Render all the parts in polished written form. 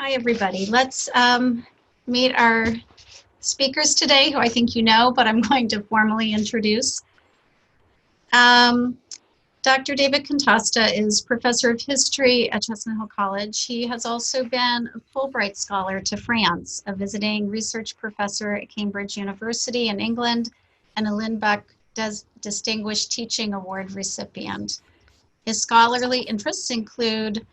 Hi, everybody. Let's meet our speakers today, who I think you know, but I'm going to formally introduce. Um, Dr. David Contasta is professor of history at Chestnut Hill College. He has also been a Fulbright Scholar to France, a visiting research professor at Cambridge University in England, and a Lindbeck Distinguished Teaching Award recipient. His scholarly interests include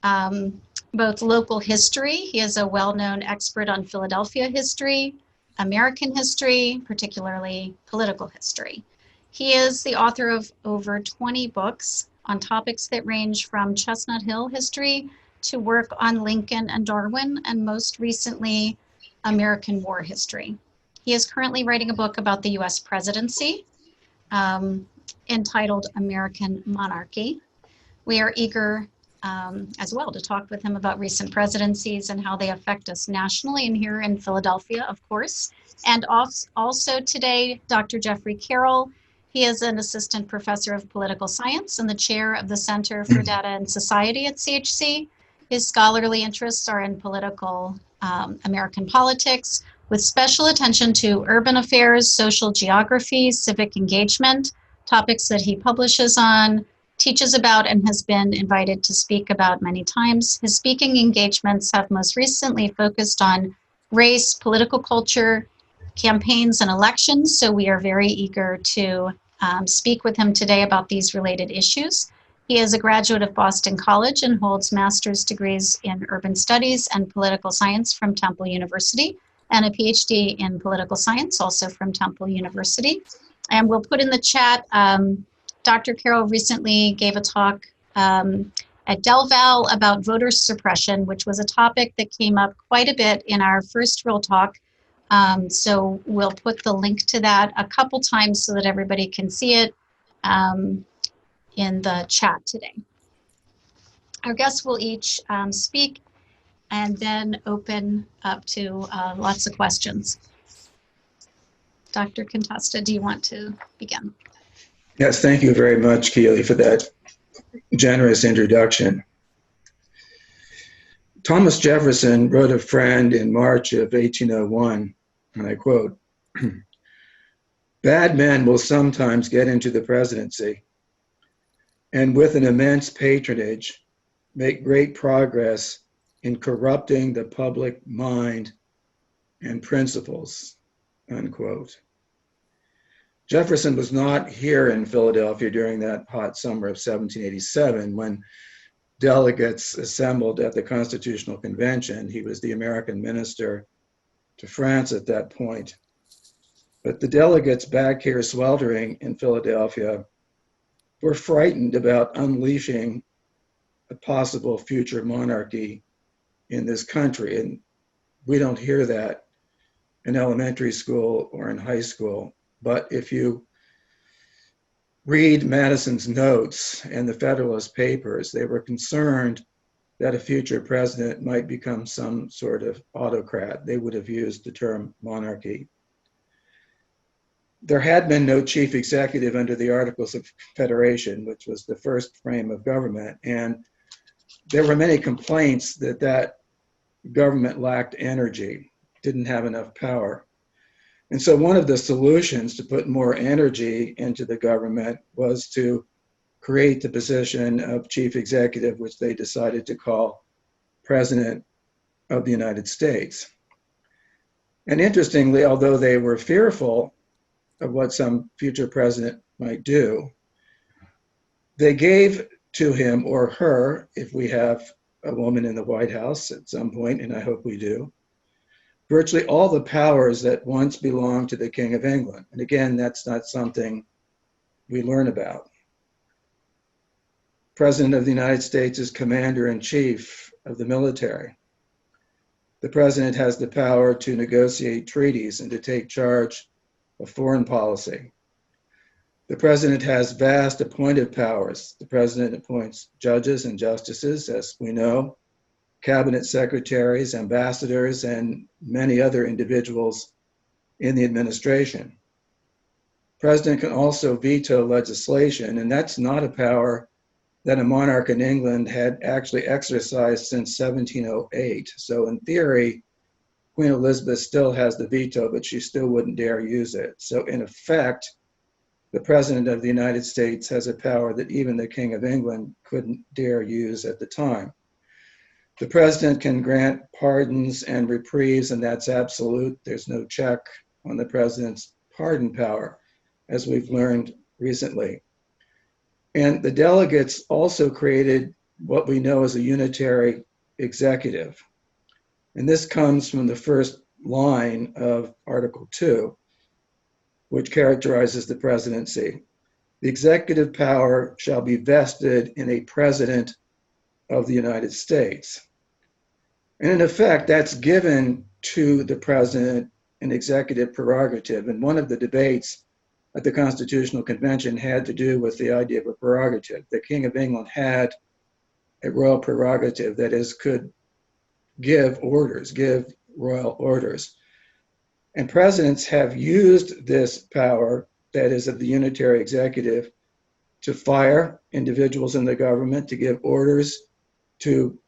um, both local history. He is a well-known expert on Philadelphia history, American history, particularly political history. He is the author of over 20 books on topics that range from Chestnut Hill history to work on Lincoln and Darwin, and most recently, American war history. He is currently writing a book about the US presidency um, entitled American Monarchy. We are eager as well to talk with him about recent presidencies and how they affect us nationally and here in Philadelphia, of course. And also today, Dr. Jeffrey Carroll. He is an assistant professor of political science and the chair of the Center for Data and Society at CHC. His scholarly interests are in political American politics, with special attention to urban affairs, social geography, civic engagement, topics that he publishes on, teaches about, and has been invited to speak about many times. His speaking engagements have most recently focused on race, political culture, campaigns, and elections. So we are very eager to speak with him today about these related issues. He is a graduate of Boston College and holds master's degrees in urban studies and political science from Temple University, and a PhD in political science also from Temple University. And we'll put in the chat Dr. Carroll recently gave a talk at Del Val about voter suppression, which was a topic that came up quite a bit in our first Real Talk. So we'll put the link to that a couple times so that everybody can see it in the chat today. Our guests will each speak and then open up to lots of questions. Dr. Contasta, do you want to begin? Yes, thank you very much, Keely, for that generous introduction. Thomas Jefferson wrote a friend in March of 1801, and I quote, "Bad men will sometimes get into the presidency and with an immense patronage make great progress in corrupting the public mind and principles," unquote. Jefferson was not here in Philadelphia during that hot summer of 1787 when delegates assembled at the Constitutional Convention. He was the American minister to France at that point. But the delegates back here sweltering in Philadelphia were frightened about unleashing a possible future monarchy in this country. And we don't hear that in elementary school or in high school. But if you read Madison's notes and the Federalist Papers, they were concerned that a future president might become some sort of autocrat. They would have used the term monarchy. There had been no chief executive under the Articles of Confederation, which was the first frame of government. And there were many complaints that that government lacked energy, didn't have enough power. And so one of the solutions to put more energy into the government was to create the position of chief executive, which they decided to call President of the United States. And interestingly, although they were fearful of what some future president might do, they gave to him or her, if we have a woman in the White House at some point, and I hope we do, virtually all the powers that once belonged to the King of England. And again, that's not something we learn about. President of the United States is commander-in-chief of the military. The president has the power to negotiate treaties and to take charge of foreign policy. The president has vast appointed powers. The president appoints judges and justices, as we know, cabinet secretaries, ambassadors, and many other individuals in the administration. The president can also veto legislation, and that's not a power that a monarch in England had actually exercised since 1708. So in theory, Queen Elizabeth still has the veto, but she still wouldn't dare use it. So in effect, the President of the United States has a power that even the King of England couldn't dare use at the time. The President can grant pardons and reprieves, and that's absolute. There's no check on the President's pardon power, as we've learned recently. And the delegates also created what we know as a unitary executive. And this comes from the first line of Article 2, which characterizes the presidency. The executive power shall be vested in a president of the United States. And in effect, that's given to the president an executive prerogative. And one of the debates at the Constitutional Convention had to do with the idea of a prerogative. The King of England had a royal prerogative, that is, could give orders, give royal orders. And presidents have used this power, that is, of the unitary executive, to fire individuals in the government, to give orders to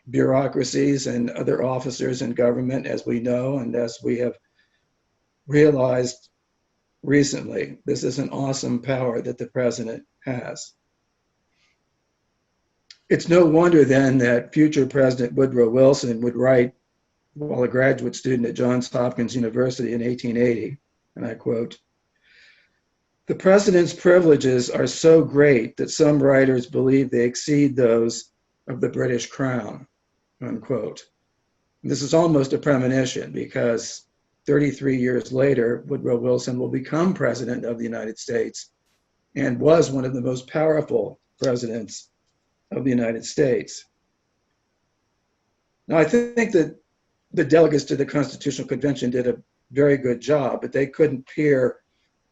bureaucracies and other officers in government, as we know and as we have realized recently. This is an awesome power that the president has. It's no wonder then that future President Woodrow Wilson would write while a graduate student at Johns Hopkins University in 1880, and I quote, "The president's privileges are so great that some writers believe they exceed those of the British crown," unquote. This is almost a premonition, because 33 years later, Woodrow Wilson will become president of the United States and was one of the most powerful presidents of the United States. Now, I think that the delegates to the Constitutional Convention did a very good job, but they couldn't peer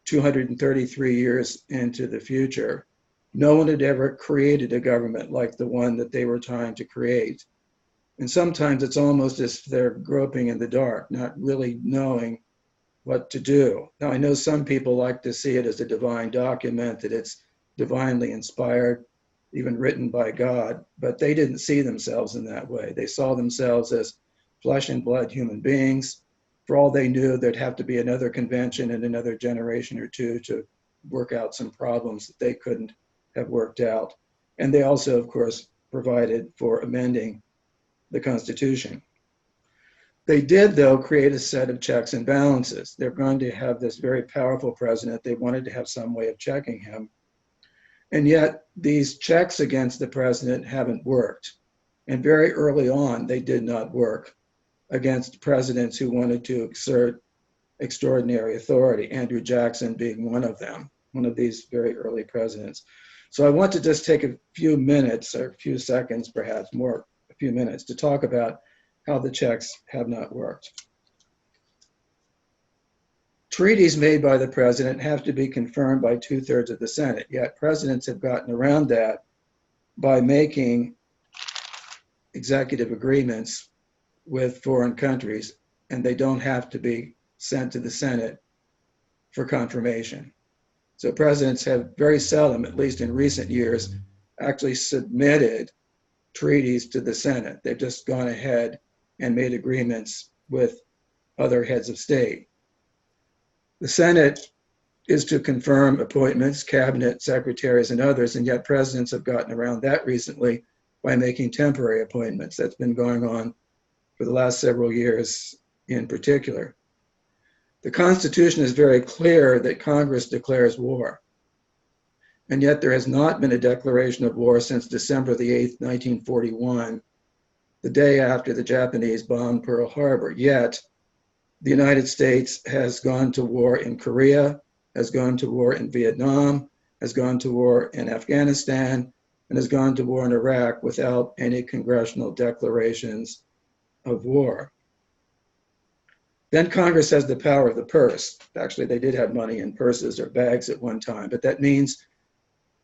233 years into the future. No one had ever created a government like the one that they were trying to create. And sometimes it's almost as if they're groping in the dark, not really knowing what to do. Now, I know some people like to see it as a divine document, that it's divinely inspired, even written by God, but they didn't see themselves in that way. They saw themselves as flesh and blood human beings. For all they knew, there'd have to be another convention in another generation or two to work out some problems that they couldn't have worked out. And they also, of course, provided for amending the Constitution. They did, though, create a set of checks and balances. They're going to have this very powerful president. They wanted to have some way of checking him. And yet, these checks against the president haven't worked. And very early on, they did not work against presidents who wanted to exert extraordinary authority, Andrew Jackson being one of them, one of these very early presidents. So I want to just take a few minutes, or a few seconds perhaps, more, a few minutes, to talk about how the checks have not worked. Treaties made by the president have to be confirmed by 2/3 of the Senate, yet presidents have gotten around that by making executive agreements with foreign countries, and they don't have to be sent to the Senate for confirmation. So presidents have very seldom, at least in recent years, actually submitted treaties to the Senate. They've just gone ahead and made agreements with other heads of state. The Senate is to confirm appointments, cabinet secretaries and others, and yet presidents have gotten around that recently by making temporary appointments. That's been going on for the last several years in particular. The Constitution is very clear that Congress declares war. And yet there has not been a declaration of war since December the 8th, 1941, the day after the Japanese bombed Pearl Harbor. Yet the United States has gone to war in Korea, has gone to war in Vietnam, has gone to war in Afghanistan, and has gone to war in Iraq without any congressional declarations of war. Then Congress has the power of the purse. Actually, they did have money in purses or bags at one time, but that means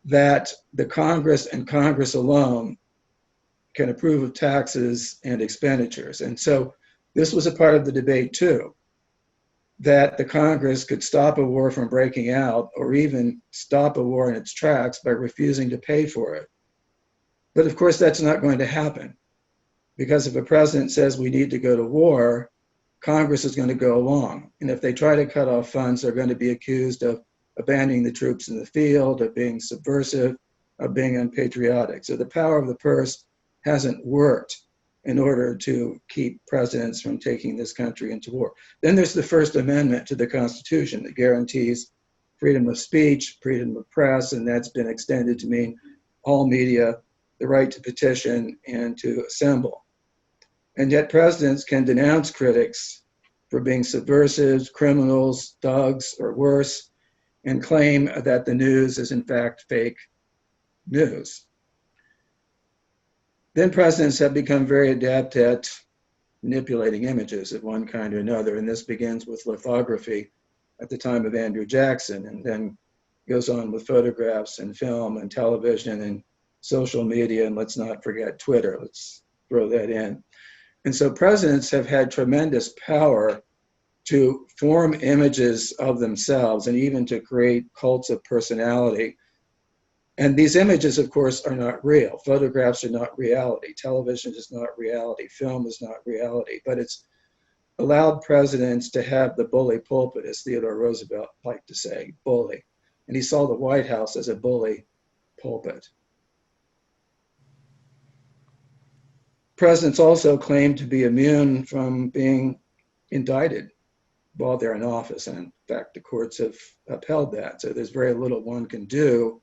that the Congress and Congress alone can approve of taxes and expenditures. And so this was a part of the debate too, that the Congress could stop a war from breaking out or even stop a war in its tracks by refusing to pay for it. But of course, that's not going to happen, because if a president says we need to go to war, Congress is going to go along. And if they try to cut off funds, they're going to be accused of abandoning the troops in the field, of being subversive, of being unpatriotic. So the power of the purse hasn't worked in order to keep presidents from taking this country into war. Then there's the First Amendment to the Constitution that guarantees freedom of speech, freedom of press, and that's been extended to mean all media, the right to petition and to assemble. And yet presidents can denounce critics for being subversives, criminals, thugs, or worse, and claim that the news is in fact fake news. Then presidents have become very adept at manipulating images of one kind or another, and this begins with lithography at the time of Andrew Jackson, and then goes on with photographs and film and television and social media, and let's not forget Twitter. Let's throw that in. And so presidents have had tremendous power to form images of themselves and even to create cults of personality. And these images, of course, are not real. Photographs are not reality. Television is not reality. Film is not reality. But it's allowed presidents to have the bully pulpit, as Theodore Roosevelt liked to say, bully. And he saw the White House as a bully pulpit. Presidents also claim to be immune from being indicted while they're in office. And in fact, the courts have upheld that. So there's very little one can do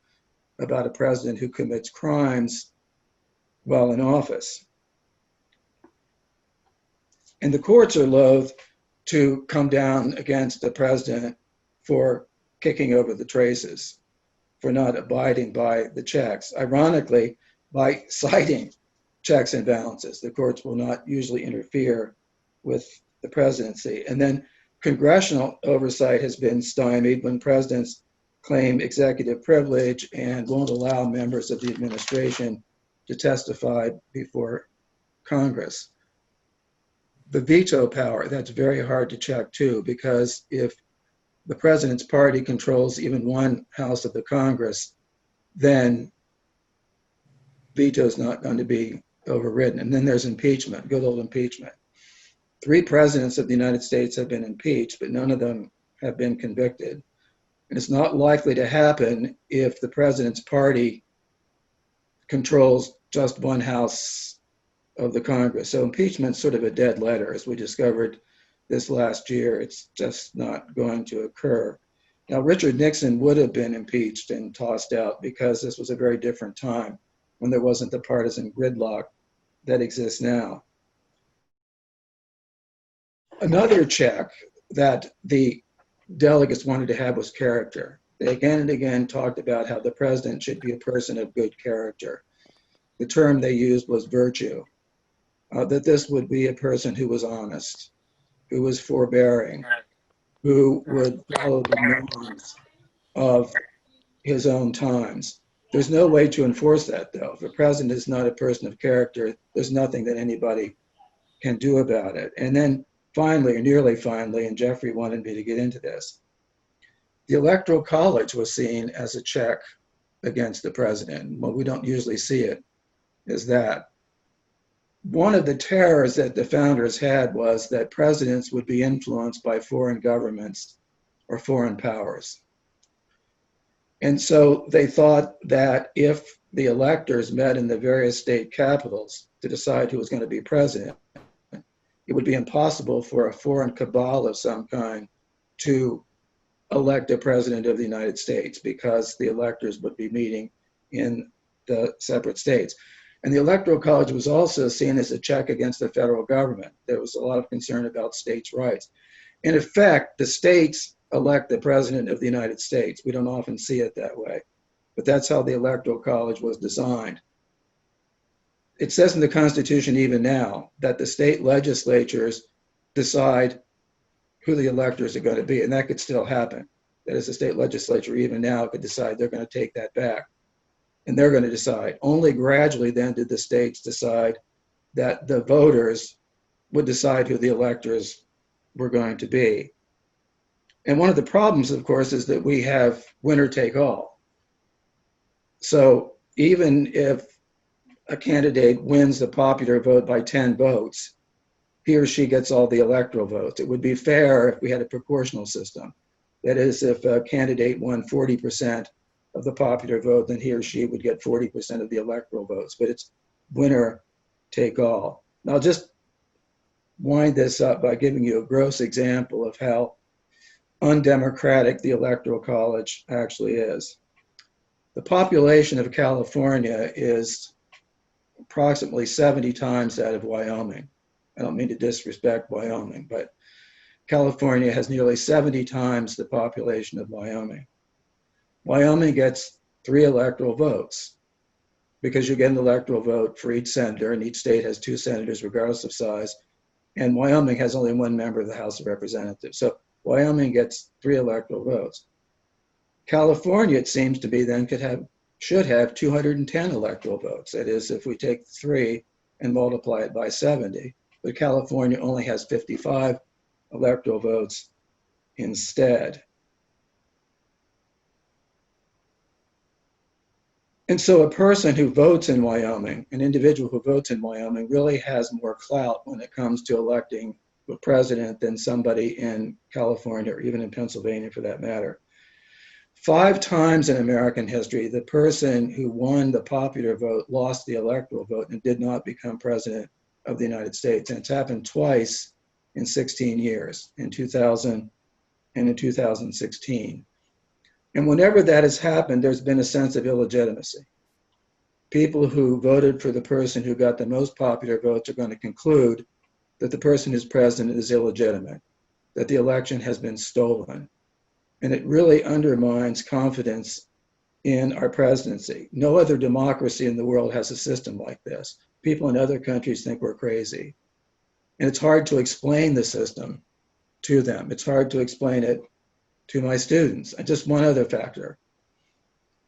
about a president who commits crimes while in office. And the courts are loath to come down against the president for kicking over the traces, for not abiding by the checks. Ironically, by citing checks and balances, the courts will not usually interfere with the presidency. And then congressional oversight has been stymied when presidents claim executive privilege and won't allow members of the administration to testify before Congress. The veto power, that's very hard to check too, because if the president's party controls even one house of the Congress, then veto is not going to be overridden. And then there's impeachment, good old impeachment. 3 presidents of the United States have been impeached, but none of them have been convicted. And it's not likely to happen if the president's party controls just one house of the Congress. So impeachment's sort of a dead letter, as we discovered this last year. It's just not going to occur. Now, Richard Nixon would have been impeached and tossed out because this was a very different time when there wasn't the partisan gridlock that exists now. Another check that the delegates wanted to have was character. They again and again talked about how the president should be a person of good character. The term they used was virtue, that this would be a person who was honest, who was forbearing, who would follow the norms of his own times. There's no way to enforce that, though. If a president is not a person of character, there's nothing that anybody can do about it. And then finally, or nearly finally, and Jeffrey wanted me to get into this, the Electoral College was seen as a check against the president. Well, we don't usually see it as that. One of the terrors that the founders had was that presidents would be influenced by foreign governments or foreign powers. And so they thought that if the electors met in the various state capitals to decide who was going to be president, it would be impossible for a foreign cabal of some kind to elect a president of the United States because the electors would be meeting in the separate states. And the Electoral College was also seen as a check against the federal government. There was a lot of concern about states' rights. In effect, the states elect the president of the United States. We don't often see it that way, but that's how the Electoral College was designed. It says in the Constitution even now that the state legislatures decide who the electors are going to be, and that could still happen. That is, the state legislature even now could decide they're going to take that back, and they're going to decide. Only gradually then did the states decide that the voters would decide who the electors were going to be. And one of the problems, of course, is that we have winner take all. So even if a candidate wins the popular vote by 10 votes, he or she gets all the electoral votes. It would be fair if we had a proportional system. That is, if a candidate won 40% of the popular vote, then he or she would get 40% of the electoral votes. But it's winner take all. Now, I'll just wind this up by giving you a gross example of how undemocratic the Electoral College actually is. The population of California is approximately 70 times that of Wyoming. I don't mean to disrespect Wyoming, but California has nearly 70 times the population of Wyoming. Wyoming gets 3 electoral votes because you get an electoral vote for each senator, and each state has 2 senators regardless of size. And Wyoming has only 1 member of the House of Representatives. So Wyoming gets 3 electoral votes. California, it seems to be, then should have 210 electoral votes. That is, if we take 3 and multiply it by 70. But California only has 55 electoral votes instead. And so a person who votes in Wyoming, an individual who votes in Wyoming, really has more clout when it comes to electing a president than somebody in California or even in Pennsylvania for that matter. 5 times in American history, the person who won the popular vote lost the electoral vote and did not become president of the United States. And it's happened twice in 16 years, in 2000 and in 2016. And whenever that has happened, there's been a sense of illegitimacy. People who voted for the person who got the most popular votes are going to conclude that the person who's president is illegitimate, that the election has been stolen. And it really undermines confidence in our presidency. No other democracy in the world has a system like this. People in other countries think we're crazy. And it's hard to explain the system to them. It's hard to explain it to my students. And just one other factor.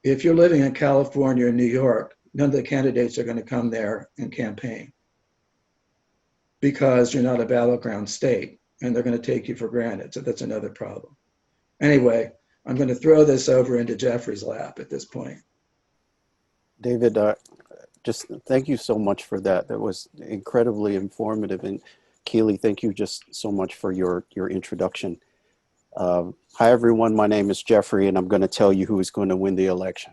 If you're living in California or New York, none of the candidates are going to come there and campaign because you're not a battleground state and they're going to take you for granted. So that's another problem. Anyway, I'm going to throw this over into Jeffrey's lap at this point. David, just thank you so much for that. That was incredibly informative. And Keely, thank you just so much for your introduction. Hi, everyone. My name is Jeffrey, and I'm going to tell you who is going to win the election.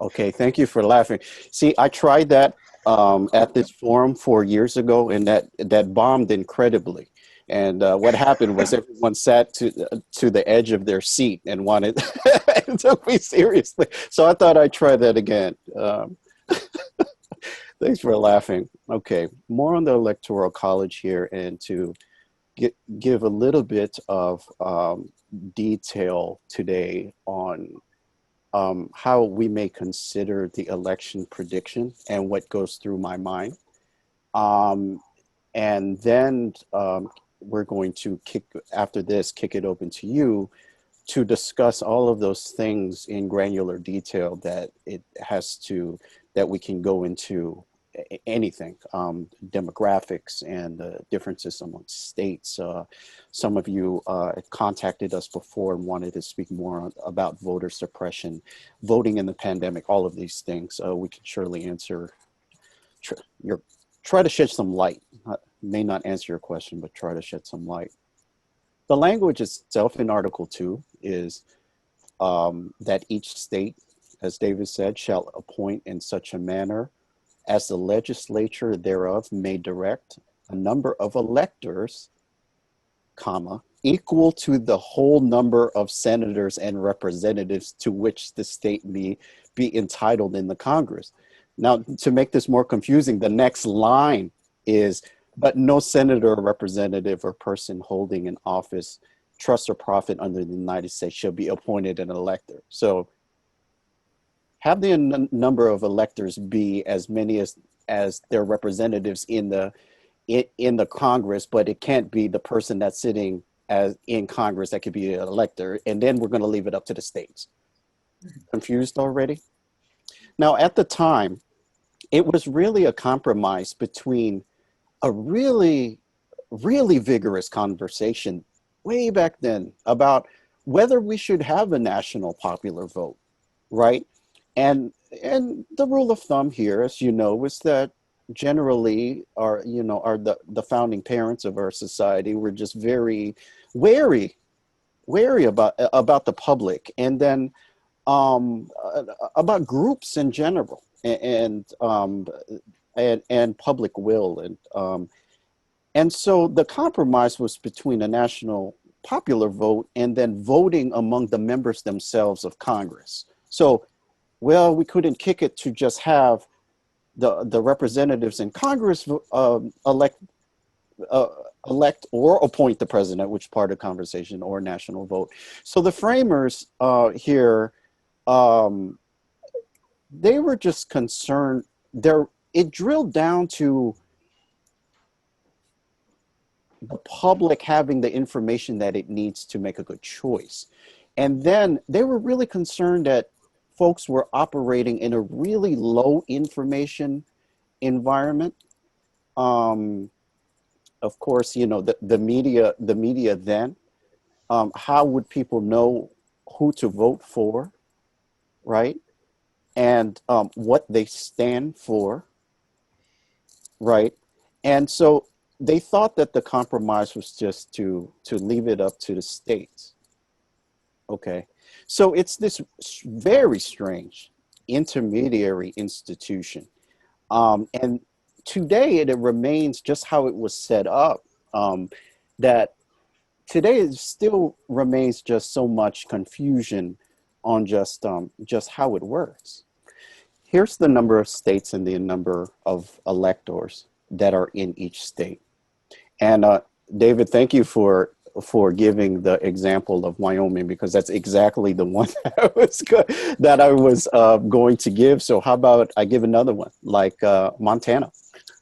Okay, thank you for laughing. See, I tried that at this forum 4 years ago, and that bombed incredibly. And what happened was everyone sat to the edge of their seat and wanted and took me seriously. So I thought I'd try that again. Thanks for laughing. Okay, more on the Electoral College here, and to give a little bit of detail today on how we may consider the election prediction and what goes through my mind. And then we're going to kick it open to you to discuss all of those things in granular detail that we can go into anything, demographics and differences amongst states. Some of you contacted us before and wanted to speak more about voter suppression, voting in the pandemic, all of these things. We can surely answer, try to shed some light. May not answer your question, but try to shed some light. The language itself in Article 2 is that each state, as David said, shall appoint in such a manner as the legislature thereof may direct a number of electors, comma, equal to the whole number of senators and representatives to which the state may be entitled in the Congress. Now, to make this more confusing, the next line is, but no senator or representative or person holding an office, trust or profit under the United States shall be appointed an elector. So have the number of electors be as many as their representatives in the Congress, but it can't be the person that's sitting as in Congress that could be an elector. And then we're going to leave it up to the states. Confused already? Now, at the time, it was really a compromise between a really, really vigorous conversation way back then about whether we should have a national popular vote, right? And the rule of thumb here, as you know, is that generally are the founding parents of our society were just very wary about the public, and then about groups in general, and public will, and so the compromise was between a national popular vote and then voting among the members themselves of Congress. So, well, we couldn't kick it to just have the representatives in Congress elect or appoint the president, which part of conversation, or national vote. So the framers here, they were just concerned. It drilled down to the public having the information that it needs to make a good choice. And then they were really concerned that folks were operating in a really low information environment. Of course, the media then, how would people know who to vote for, right? And what they stand for, right? And so they thought that the compromise was just to leave it up to the states. Okay, so it's this very strange intermediary institution. And today it remains just how it was set up, that today it still remains just so much confusion on just how it works. Here's the number of states and the number of electors that are in each state. And David, thank you for giving the example of Wyoming, because that's exactly the one that I was going to give. So how about I give another one, like Montana,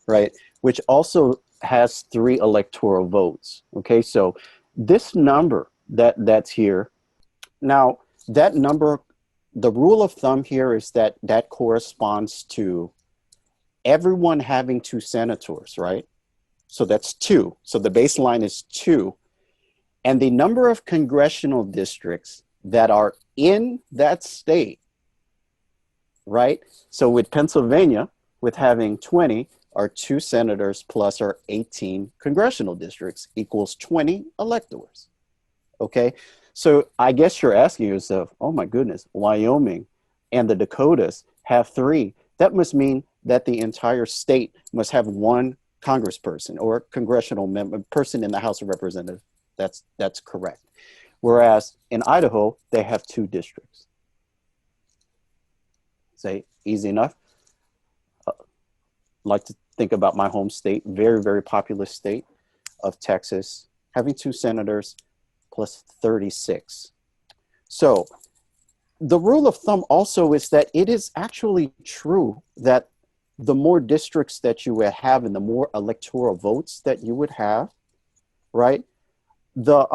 right? Which also has 3 electoral votes. Okay, so this number that's here, now that number, the rule of thumb here is that corresponds to everyone having 2 senators, right? So that's 2. So the baseline is 2. And the number of congressional districts that are in that state, right? So with Pennsylvania, with having 20, our 2 senators plus our 18 congressional districts equals 20 electors. Okay, so I guess you're asking yourself, oh my goodness, Wyoming and the Dakotas have 3. That must mean that the entire state must have 1 congressperson or congressional member, person in the House of Representatives. That's correct. Whereas in Idaho, they have 2 districts. Say, easy enough. Like to think about my home state, very, very populous state of Texas, having 2 senators plus 36. So the rule of thumb also is that it is actually true that the more districts that you would have and the more electoral votes that you would have, right? The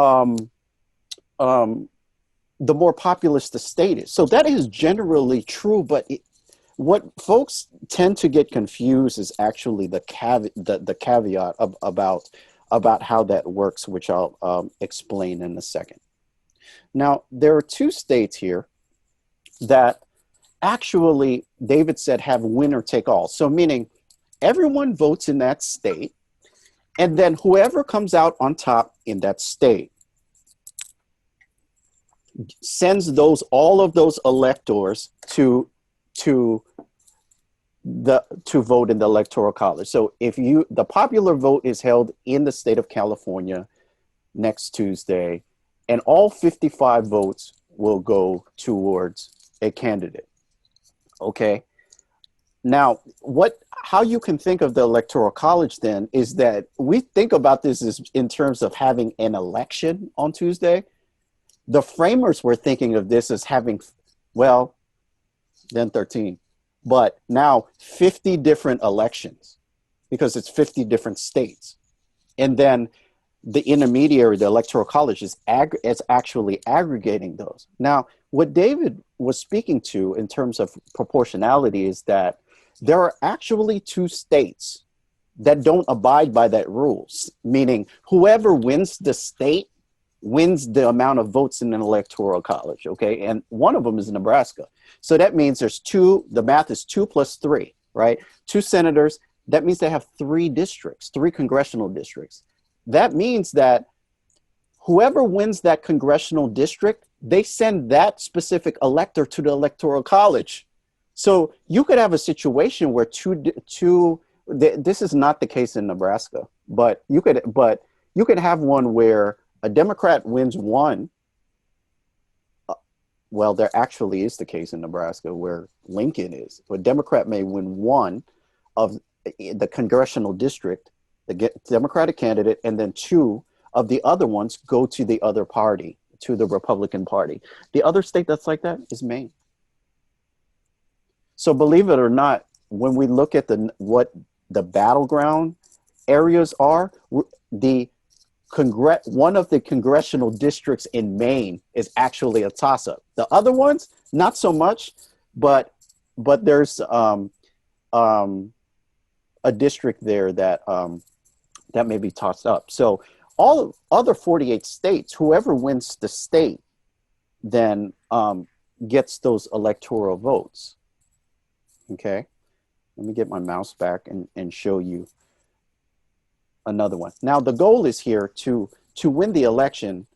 more populous the state is. So that is generally true, but what folks tend to get confused is actually the caveat about how that works, which I'll explain in a second. Now, there are 2 states here that actually, David said, have winner take all. So meaning everyone votes in that state, and then whoever comes out on top in that state sends all of those electors to vote in the Electoral College. So if the popular vote is held in the state of California next Tuesday, and all 55 votes will go towards a candidate. Okay. Now, how you can think of the Electoral College then is that we think about this as in terms of having an election on Tuesday. The framers were thinking of this as having, well, then 13, but now 50 different elections, because it's 50 different states. And then the intermediary, the Electoral College, is actually aggregating those. Now, what David was speaking to in terms of proportionality is that there are actually 2 states that don't abide by that rules, meaning whoever wins the state wins the amount of votes in an electoral college, okay? And one of them is Nebraska. So that means there's two, the math is 2 + 3, right? 2 senators, that means they have 3 districts, 3 congressional districts. That means that whoever wins that congressional district, they send that specific elector to the electoral college. So you could have a situation where this is not the case in Nebraska, but you could have one where a Democrat wins one. Well, there actually is the case in Nebraska where Lincoln is. A Democrat may win one of the congressional district, the Democratic candidate, and then 2 of the other ones go to the other party, to the Republican Party. The other state that's like that is Maine. So believe it or not, when we look at what the battleground areas are, one of the congressional districts in Maine is actually a toss-up. The other ones, not so much, but there's a district there that may be tossed up. So all other 48 states, whoever wins the state then gets those electoral votes. Okay, let me get my mouse back and show you another one. Now the goal is here to win the election,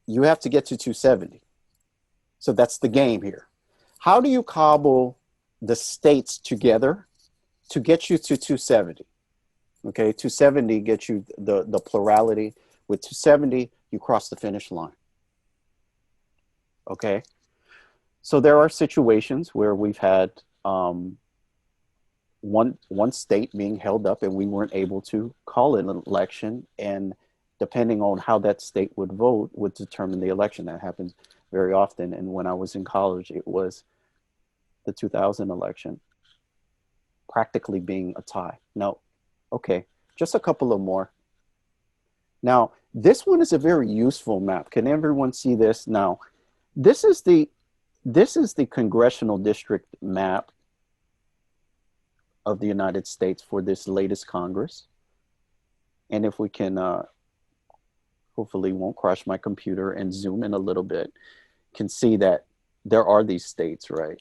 you have to get to 270. So that's the game here. How do you cobble the states together to get you to 270? Okay, 270 gets you the plurality. With 270, you cross the finish line. Okay, so there are situations where we've had one state being held up and we weren't able to call an election, and depending on how that state would vote would determine the election. That happens very often. And when I was in college, it was the 2000 election practically being a tie. No, okay, just a couple of more. Now, this one is a very useful map. Can everyone see this? Now, this is the congressional district map of the United States for this latest Congress. And if we can, hopefully won't crash my computer and zoom in a little bit, can see that there are these states, right,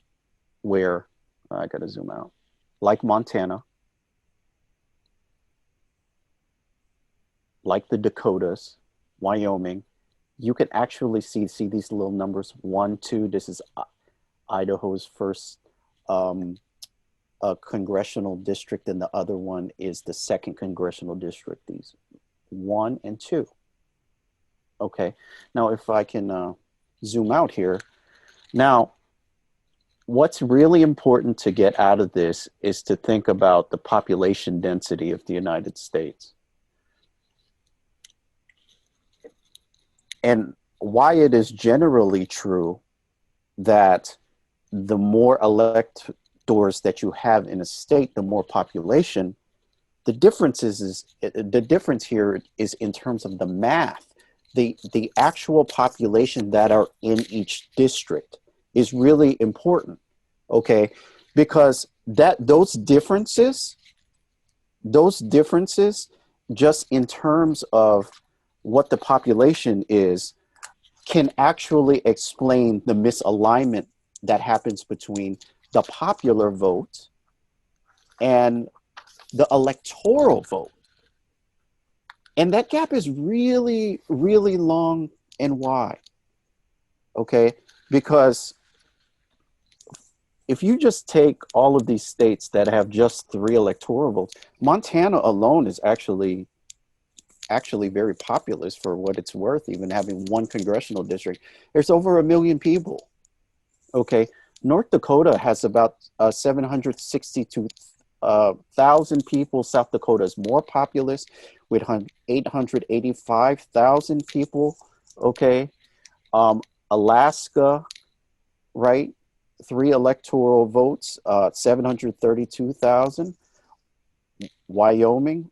where, I gotta zoom out, like Montana, like the Dakotas, Wyoming. You can actually see these little numbers, 1, 2, this is Idaho's first congressional district, and the other one is the second congressional district, these 1 and 2. Okay, now if I can zoom out here. Now, what's really important to get out of this is to think about the population density of the United States. And why it is generally true that the more electors that you have in a state, the more population. The difference the difference here is in terms of the math. The actual population that are in each district is really important, okay? Because those differences, just in terms of what the population is, can actually explain the misalignment that happens between the popular vote and the electoral vote. And that gap is really, really long and wide, okay? Because if you just take all of these states that have just 3 electoral votes, Montana alone is actually very populous for what it's worth, even having 1 congressional district. There's over 1 million people, okay? North Dakota has about 762,000 people. South Dakota is more populous with 885,000 people, okay? Alaska, right? 3 electoral votes, 732,000. Wyoming,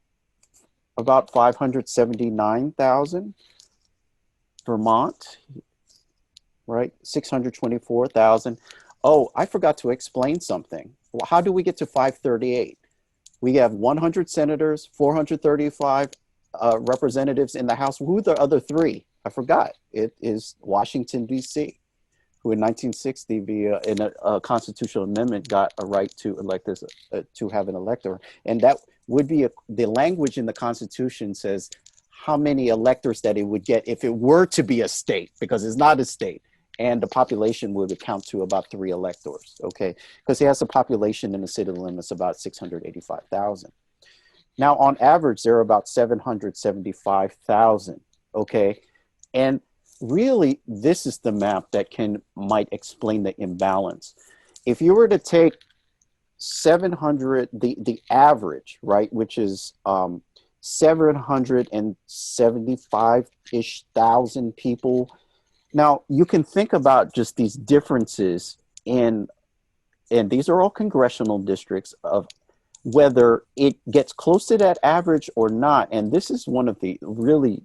about 579,000. Vermont, right? 624,000. Oh, I forgot to explain something. Well, how do we get to 538? We have 100 senators, 435 representatives in the House. Who are the other three? I forgot. It is Washington, D.C., who in 1960, via a constitutional amendment, got a right to elect this, to have an elector. And that would be the language in the Constitution says how many electors that it would get if it were to be a state, because it's not a state. And the population would account to about 3 electors, okay? Because it has a population in the city limits about 685,000. Now, on average, there are about 775,000, okay? And really, this is the map that might explain the imbalance. If you were to take 700, the average, right, which is 775-ish thousand people. Now, you can think about just these differences and these are all congressional districts, of whether it gets close to that average or not. And this is one of the really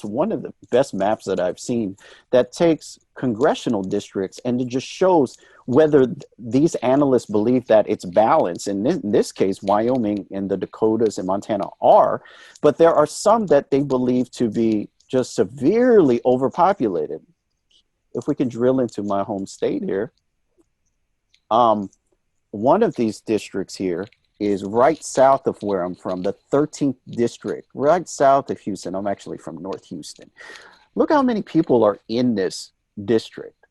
one of the best maps that I've seen that takes congressional districts and it just shows whether these analysts believe that it's balanced. And in this case, Wyoming and the Dakotas and Montana are, but there are some that they believe to be just severely overpopulated. If we can drill into my home state here, one of these districts here is right south of where I'm from, the 13th district, right south of Houston. I'm actually from North Houston. Look how many people are in this district.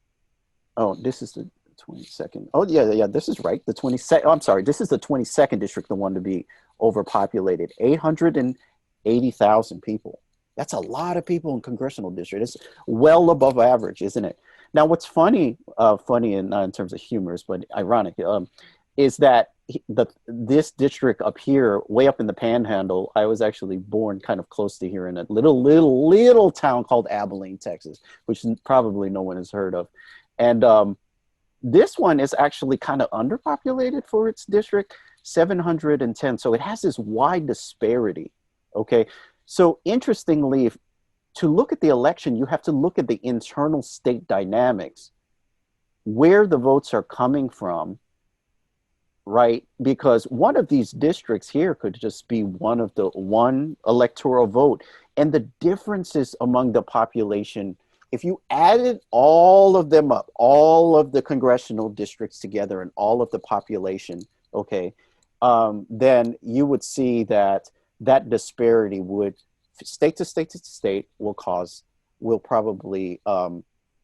Oh, this is the 22nd. Oh, yeah, this is right. The 22nd, I'm sorry, this is the 22nd district, the one to be overpopulated. 880,000 people. That's a lot of people in congressional district. It's well above average, isn't it? Now, what's funny, and not in terms of humorous, but ironic, is that this district up here, way up in the Panhandle, I was actually born kind of close to here in a little town called Abilene, Texas, which probably no one has heard of. And this one is actually kind of underpopulated for its district, 710. So it has this wide disparity, okay? So interestingly, to look at the election, you have to look at the internal state dynamics, where the votes are coming from, right? Because one of these districts here could just be one electoral vote. And the differences among the population, if you added all of them up, all of the congressional districts together and all of the population, okay, then you would see that disparity would, state to state to state, will probably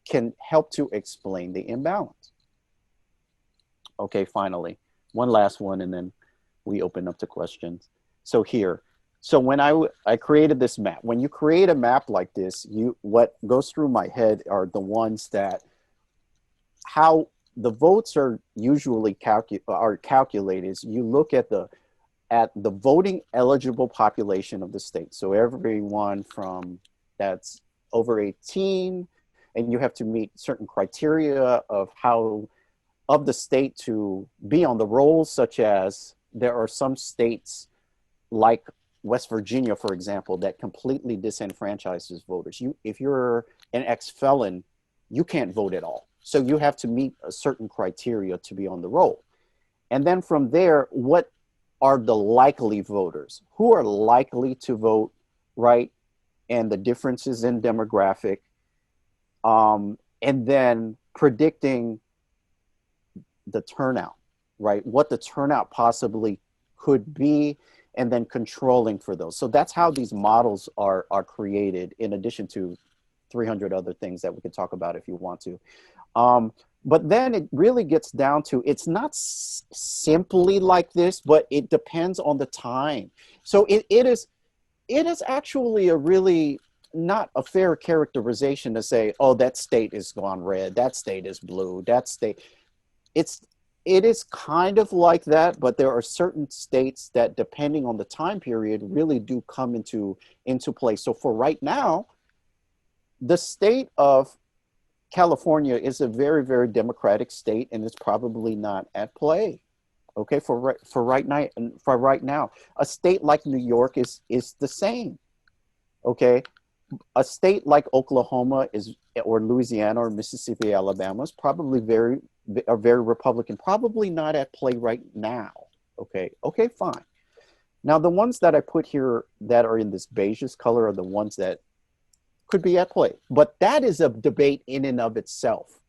can help to explain the imbalance. Okay, finally. One last one, and then we open up to questions. So here, when I created this map, when you create a map like this, what goes through my head are the ones that, how the votes are usually calculated is you look at the voting eligible population of the state. So everyone that's over 18, and you have to meet certain criteria of the state to be on the rolls, such as there are some states like West Virginia, for example, that completely disenfranchises voters. If you're an ex-felon, you can't vote at all. So you have to meet a certain criteria to be on the roll. And then from there, what are the likely voters? Who are likely to vote, right? And the differences in demographic. And then predicting the turnout, right? What the turnout possibly could be, and then controlling for those. So that's how these models are created, in addition to 300 other things that we could talk about if you want to. But then it really gets down to, it's not simply like this, but it depends on the time. So it is actually a really not a fair characterization to say, oh, that state is gone red, that state is blue, that state. It is kind of like that, but there are certain states that, depending on the time period, really do come into play. So for right now, the state of California is a very, very democratic state, and it's probably not at play. Okay, for right now, a state like New York is the same. Okay, a state like Oklahoma or Louisiana or Mississippi, Alabama is probably very Republican, probably not at play right now. Okay, fine. Now, the ones that I put here that are in this beigeish color are the ones that could be at play. But that is a debate in and of itself,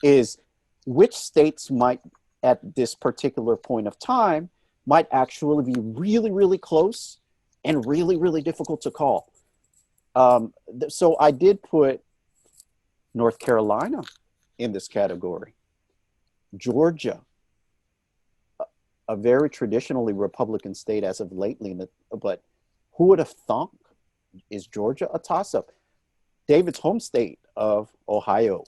is which states might, at this particular point of time, might actually be really, really close and really, really difficult to call. So I did put North Carolina in this category. Georgia, a very traditionally Republican state as of lately, but who would have thunk? Is Georgia a toss-up? David's home state of Ohio,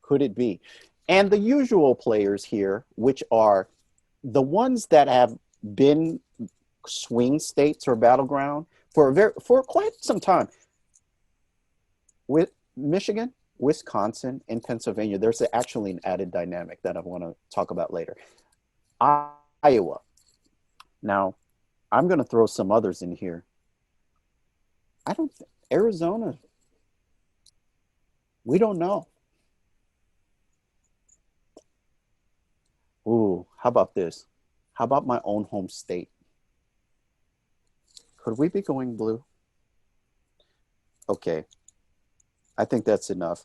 could it be? And the usual players here, which are the ones that have been swing states or battleground for quite some time. With Michigan, Wisconsin, and Pennsylvania, there's actually an added dynamic that I want to talk about later. Iowa. Now, I'm going to throw some others in here. Arizona, we don't know. Ooh, how about this? How about my own home state? Could we be going blue? Okay, I think that's enough.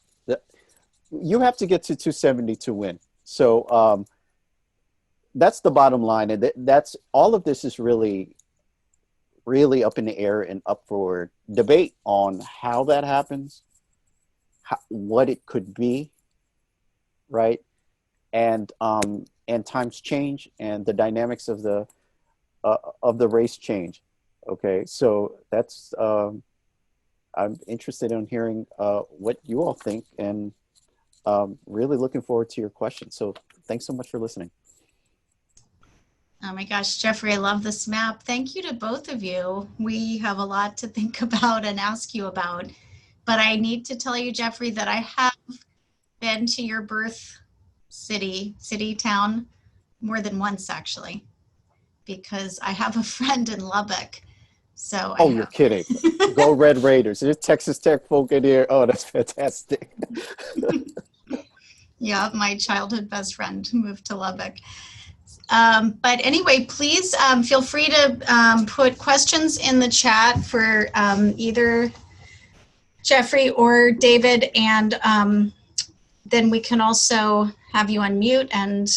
You have to get to 270 to win. So that's the bottom line. And that's all of this is really, really up in the air and up for debate on how that happens, what it could be, right? And times change and the dynamics of the race change. Okay, so that's I'm interested in hearing what you all think, and really looking forward to your questions. So thanks so much for listening. Oh my gosh, Jeffrey, I love this map. Thank you to both of you. We have a lot to think about and ask you about. But I need to tell you, Jeffrey, that I have been to your birth city, town, more than once actually, because I have a friend in Lubbock. So you're kidding. Go Red Raiders. There's Texas Tech folk in here. Oh, that's fantastic. Yeah, my childhood best friend moved to Lubbock. But anyway, please feel free to put questions in the chat for either Jeffrey or David, and then we can also have you unmute and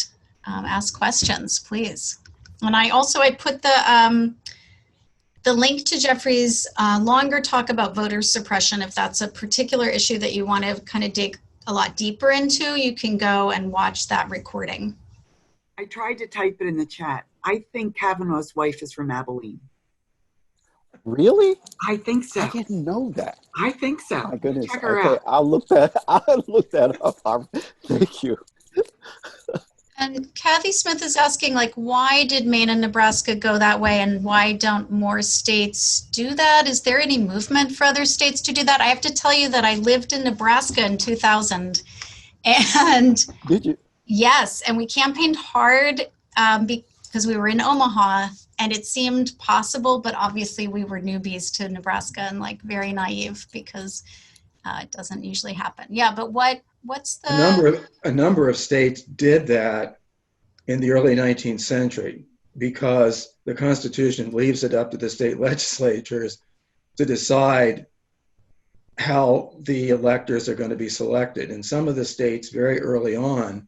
ask questions, please. And I put the link to Jeffrey's longer talk about voter suppression. If that's a particular issue that you want to kind of dig a lot deeper into, you can go and watch that recording. I tried to type it in the chat. I think Kavanaugh's wife is from Abilene. Really? I think so. I didn't know that. I think so. My goodness. Check her Okay, out. I'll look that up. Thank you. And Kathy Smith is asking, like, why did Maine and Nebraska go that way, and why don't more states do that? Is there any movement for other states to do that? I have to tell you that I lived in Nebraska in 2000, and Did you? yes, and we campaigned hard because we were in Omaha, and it seemed possible, but obviously we were newbies to Nebraska and like very naive because it doesn't usually happen. Yeah, but what's the A number of states did that in the early 19th century because the Constitution leaves it up to the state legislatures to decide how the electors are going to be selected. And some of the states very early on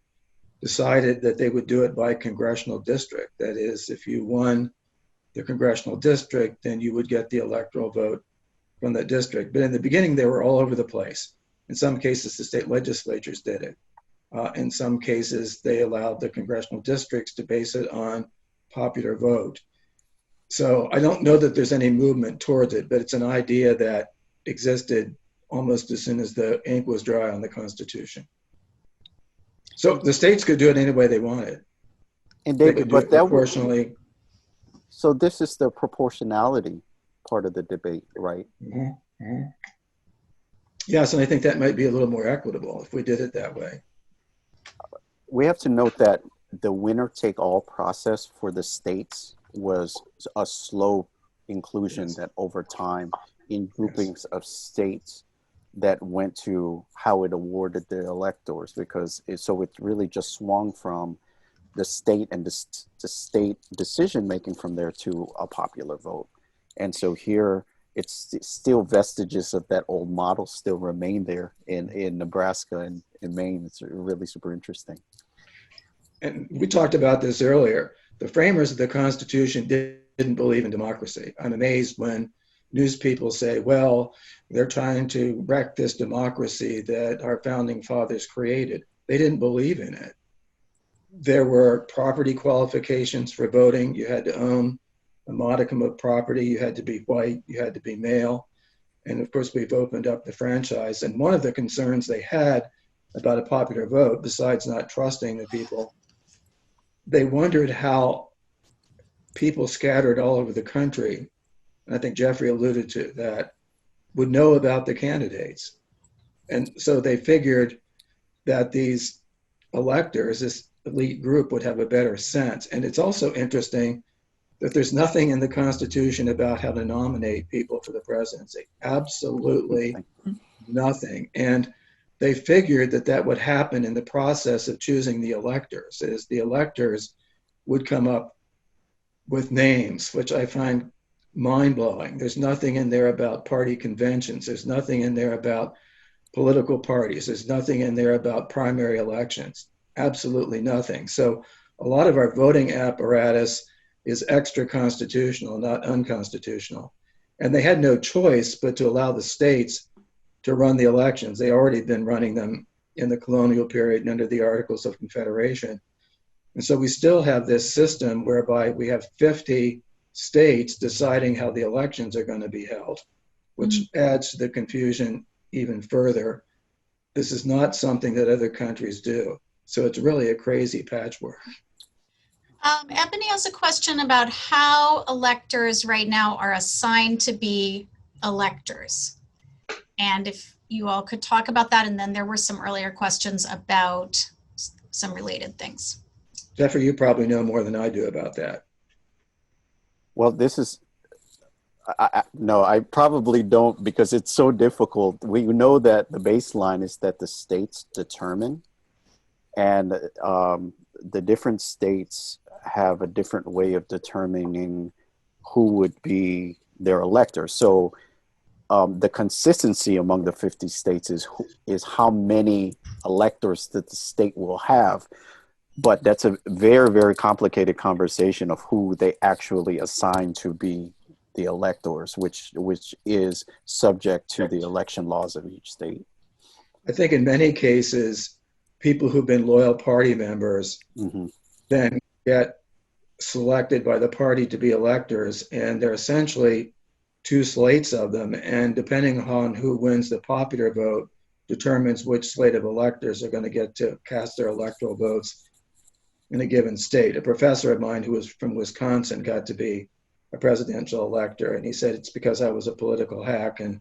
decided that they would do it by congressional district. That is, if you won the congressional district, then you would get the electoral vote from that district. But in the beginning, they were all over the place. In some cases, the state legislatures did it. In some cases, they allowed the congressional districts to base it on popular vote. So I don't know that there's any movement towards it, but it's an idea that existed almost as soon as the ink was dry on the Constitution. So the states could do it any way they wanted. And They David, could do but it that proportionally. So this is the proportionality part of the debate, right? Mm-hmm. Mm-hmm. Yes, and I think that might be a little more equitable if we did it that way. We have to note that the winner-take-all process for the states was a slow inclusion that over time in groupings of states that went to how it awarded the electors, because it really just swung from the state and the state decision making from there to a popular vote. And so here, it's still vestiges of that old model still remain there in Nebraska and in Maine. It's really super interesting. And we talked about this earlier. The framers of the Constitution didn't believe in democracy. I'm amazed when news people say, well, they're trying to wreck this democracy that our founding fathers created. They didn't believe in it. There were property qualifications for voting. You had to own a modicum of property. You had to be white. You had to be male. And of course, we've opened up the franchise. And one of the concerns they had about a popular vote, besides not trusting the people, they wondered how people scattered all over the country, and I think Jeffrey alluded to that, would know about the candidates. And so they figured that these electors, this elite group, would have a better sense. And it's also interesting that there's nothing in the Constitution about how to nominate people for the presidency. Absolutely nothing. And they figured that that would happen in the process of choosing the electors, is the electors would come up with names, which I find mind-blowing. There's nothing in there about party conventions. There's nothing in there about political parties. There's nothing in there about primary elections. Absolutely nothing. So a lot of our voting apparatus is extra-constitutional, not unconstitutional. And they had no choice but to allow the states to run the elections. They already been running them in the colonial period and under the Articles of Confederation. And so we still have this system whereby we have 50 states deciding how the elections are going to be held, which adds to the confusion even further. This is not something that other countries do. So it's really a crazy patchwork. Ebony has a question about how electors right now are assigned to be electors. And if you all could talk about that. And then there were some earlier questions about some related things. Jeffrey, you probably know more than I do about that. Well, this is, no, I probably don't, because it's so difficult. We know that the baseline is that the states determine, and the different states have a different way of determining who would be their electors. So the consistency among the 50 states is how many electors that the state will have. But that's a very, very complicated conversation of who they actually assign to be the electors, which is subject to the election laws of each state. I think in many cases, people who've been loyal party members then get selected by the party to be electors, and they're essentially two slates of them. And depending on who wins the popular vote determines which slate of electors are going to get to cast their electoral votes in a given state. A professor of mine who was from Wisconsin got to be a presidential elector, and he said it's because I was a political hack and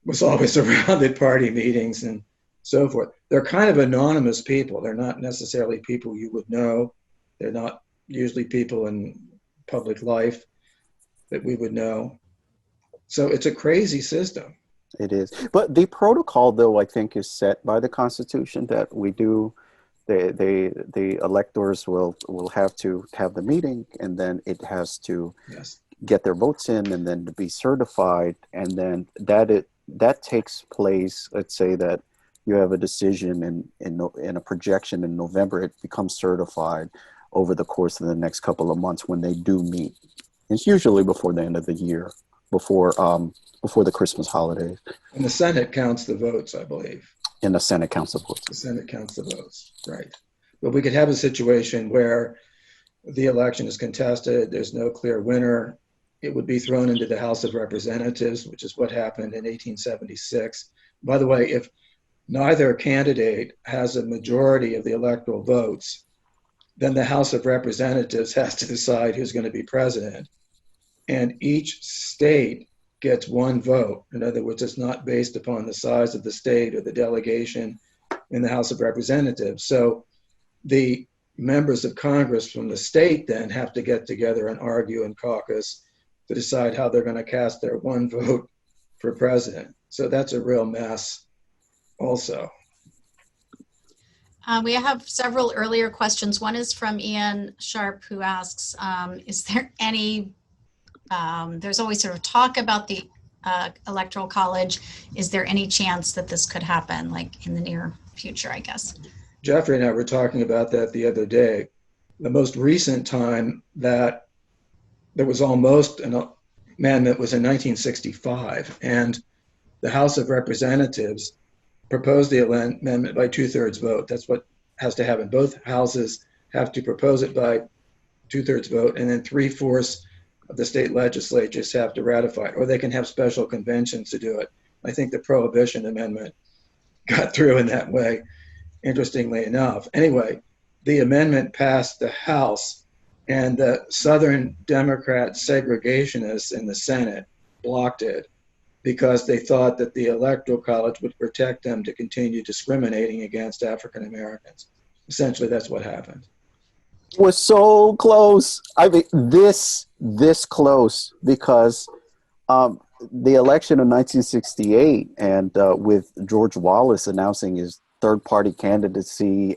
was always around at party meetings and so forth. They're kind of anonymous people. They're not necessarily people you would know. They're not usually people in public life that we would know. So it's a crazy system. It is. But the protocol, though, I think is set by the Constitution that we do. The electors will have to have the meeting, and then it has to get their votes in, and then to be certified, and then that takes place. Let's say that you have a decision in a projection in November, it becomes certified over the course of the next couple of months when they do meet. It's usually before the end of the year, before the Christmas holidays. And the Senate counts the votes, I believe. And the Senate counts the votes. The Senate counts the votes, right. But we could have a situation where the election is contested, there's no clear winner. It would be thrown into the House of Representatives, which is what happened in 1876. By the way, if neither candidate has a majority of the electoral votes, then the House of Representatives has to decide who's going to be president. And each state gets one vote. In other words, it's not based upon the size of the state or the delegation in the House of Representatives. So the members of Congress from the state then have to get together and argue and caucus to decide how they're going to cast their one vote for president. So that's a real mess also. We have several earlier questions. One is from Ian Sharp, who asks, is there any, there's always sort of talk about the Electoral College. Is there any chance that this could happen, like in the near future, I guess? Jeffrey and I were talking about that the other day. The most recent time that there was almost an amendment was in 1965, and the House of Representatives proposed the amendment by 2/3 vote. That's what has to happen. Both houses have to propose it by 2/3 vote, and then 3/4 of the state legislatures have to ratify it, or they can have special conventions to do it. I think the Prohibition Amendment got through in that way, interestingly enough. Anyway, the amendment passed the House, and the Southern Democrat segregationists in the Senate blocked it because they thought that the Electoral College would protect them to continue discriminating against African Americans. Essentially, that's what happened. It was so close. I mean, this close, because the election of 1968, and with George Wallace announcing his third-party candidacy,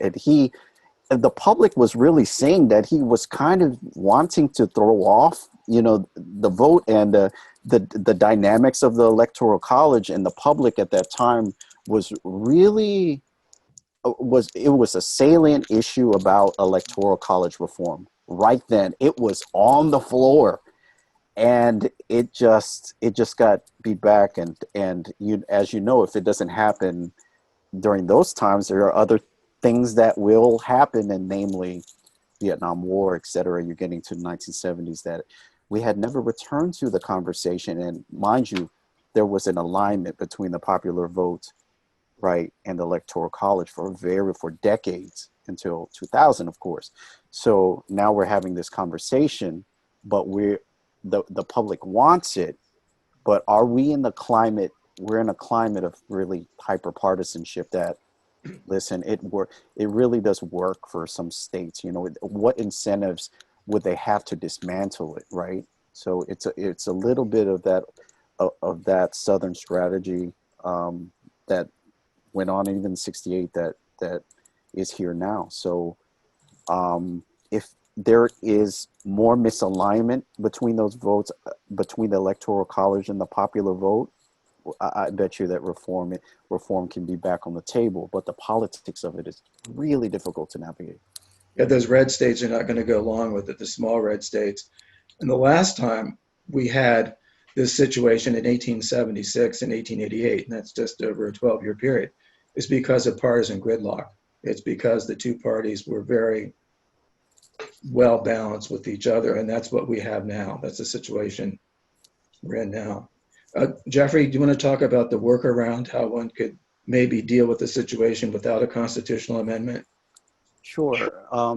and the public was really saying that he was kind of wanting to throw off, the vote and the dynamics of the Electoral College, and the public at that time was really a salient issue about Electoral College reform. Right then, it was on the floor, and it just got beat back. And you, as you know, if it doesn't happen during those times, there are other things that will happen, and namely Vietnam War, et cetera. You're getting to the 1970s that we had never returned to the conversation. And mind you, there was an alignment between the popular vote, right, and the Electoral College for decades, until 2000, of course. So now we're having this conversation, but the public wants it. But are we in the climate? We're in a climate of really hyper partisanship that, listen, it really does work for some states. What incentives would they have to dismantle it, right? So it's a little bit of that Southern strategy that went on even in 68 that is here now. So if there is more misalignment between those votes, between the Electoral College and the popular vote, I bet you that reform can be back on the table, but the politics of it is really difficult to navigate. Yeah, those red states are not going to go along with it, the small red states. And the last time we had this situation in 1876 and 1888, and that's just over a 12-year period, is because of partisan gridlock. It's because the two parties were very well balanced with each other, and that's what we have now. That's the situation we're in now. Jeffrey, do you want to talk about the workaround, how one could maybe deal with the situation without a constitutional amendment? Sure.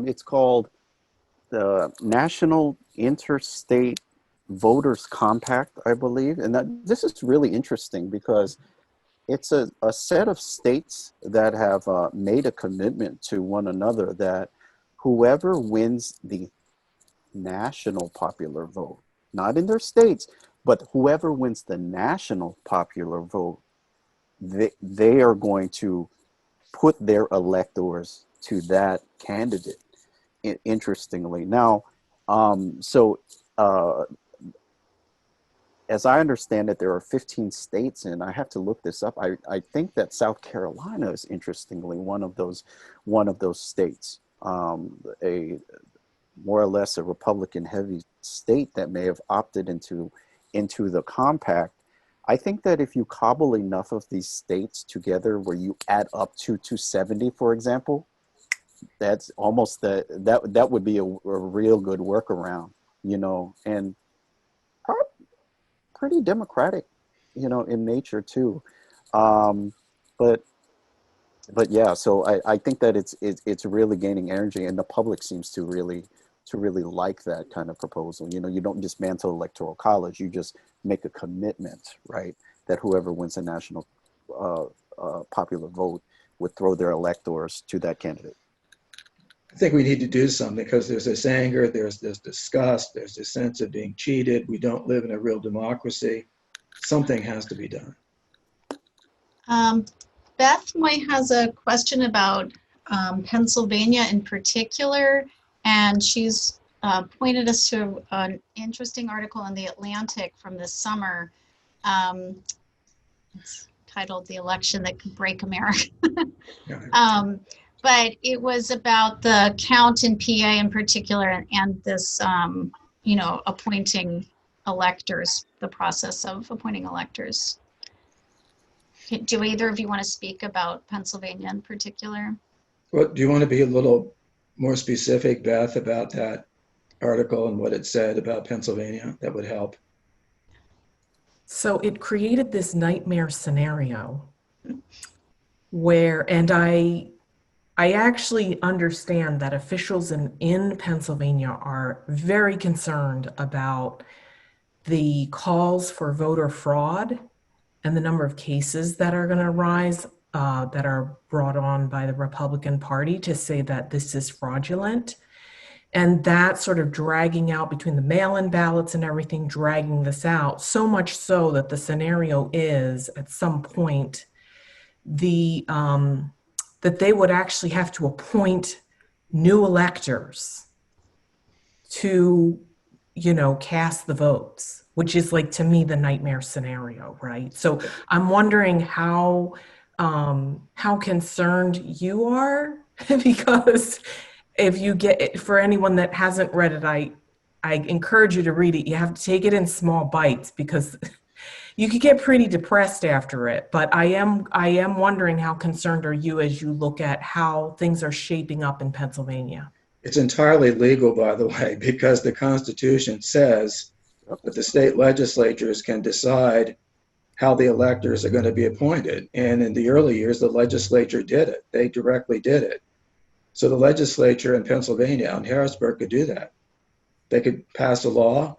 It's called the National Interstate Voters Compact, I believe. And this is really interesting because it's a set of states that have made a commitment to one another that whoever wins the national popular vote, not in their states, but whoever wins the national popular vote, they are going to put their electors to that candidate, interestingly. Now, as I understand it, there are 15 states, and I have to look this up. I think that South Carolina is, interestingly, one of those states, a more or less a Republican-heavy state that may have opted into the compact. I think that if you cobble enough of these states together where you add up to 270, for example, that's almost that would be a real good workaround, and pretty democratic, in nature too. But yeah, so I think that it's really gaining energy, and the public seems to really like that kind of proposal. You don't dismantle Electoral College, you just make a commitment, right, that whoever wins the national popular vote would throw their electors to that candidate. I think we need to do something because there's this anger, there's this disgust, there's this sense of being cheated. We don't live in a real democracy. Something has to be done. Beth Moy has a question about Pennsylvania in particular, and she's pointed us to an interesting article in The Atlantic from this summer. It's titled "The Election That Could Break America." But it was about the count in PA in particular, and this, appointing electors, the process of appointing electors. Do either of you want to speak about Pennsylvania in particular? Well, do you want to be a little more specific, Beth, about that article and what it said about Pennsylvania? That would help. So it created this nightmare scenario where, and I actually understand that officials in Pennsylvania are very concerned about the calls for voter fraud and the number of cases that are going to rise that are brought on by the Republican Party to say that this is fraudulent. And that sort of dragging out between the mail-in ballots and everything, dragging this out, so much so that the scenario is at some point that they would actually have to appoint new electors to, cast the votes, which is like, to me, the nightmare scenario, right? So I'm wondering how concerned you are, because if you get it, for anyone that hasn't read it, I encourage you to read it. You have to take it in small bites because you could get pretty depressed after it. But I am wondering, how concerned are you as you look at how things are shaping up in Pennsylvania? It's entirely legal, by the way, because the Constitution says that the state legislatures can decide how the electors are going to be appointed. And in the early years, the legislature did it. They directly did it. So the legislature in Pennsylvania, in Harrisburg, could do that. They could pass a law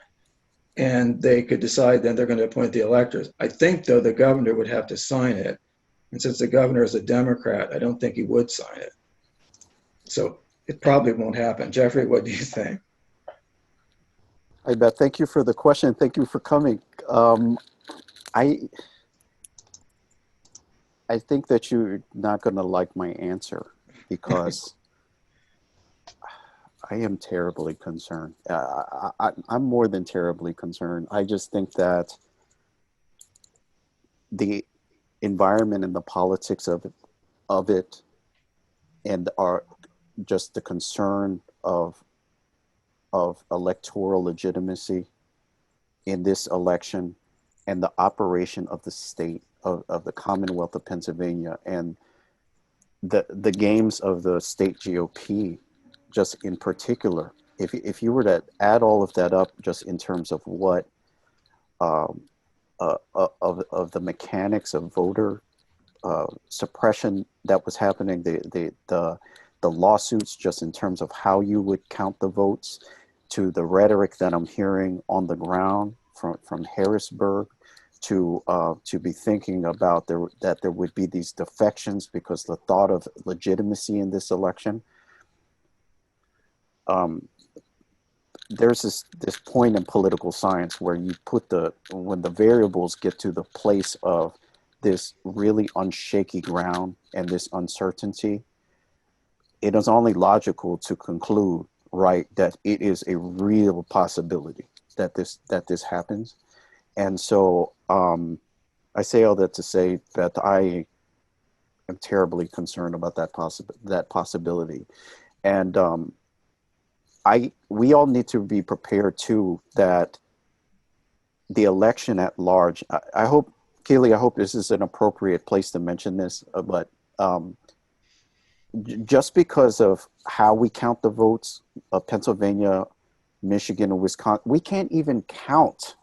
and they could decide then they're going to appoint the electors. I think, though, the governor would have to sign it. And since the governor is a Democrat, I don't think he would sign it. So it probably won't happen. Jeffrey, what do you think? Hi, Beth. Thank you for the question. Thank you for coming. I think that you're not going to like my answer because I am terribly concerned. I'm more than terribly concerned. I just think that the environment and the politics of it and just the concern of electoral legitimacy in this election and the operation of the state of the Commonwealth of Pennsylvania and the games of the state GOP, just in particular, if you were to add all of that up, just in terms of what of the mechanics of voter suppression that was happening, the lawsuits, just in terms of how you would count the votes, to the rhetoric that I'm hearing on the ground from Harrisburg, to be thinking about that there would be these defections because the thought of legitimacy in this election. There's this point in political science where you put when the variables get to the place of this really unshaky ground and this uncertainty, it is only logical to conclude, right, that it is a real possibility that this happens. And so I say all that to say that I am terribly concerned about that possibility. And we all need to be prepared too that the election at large, I hope, Kaylee, I hope this is an appropriate place to mention this, but just because of how we count the votes of Pennsylvania, Michigan, and Wisconsin, we can't even count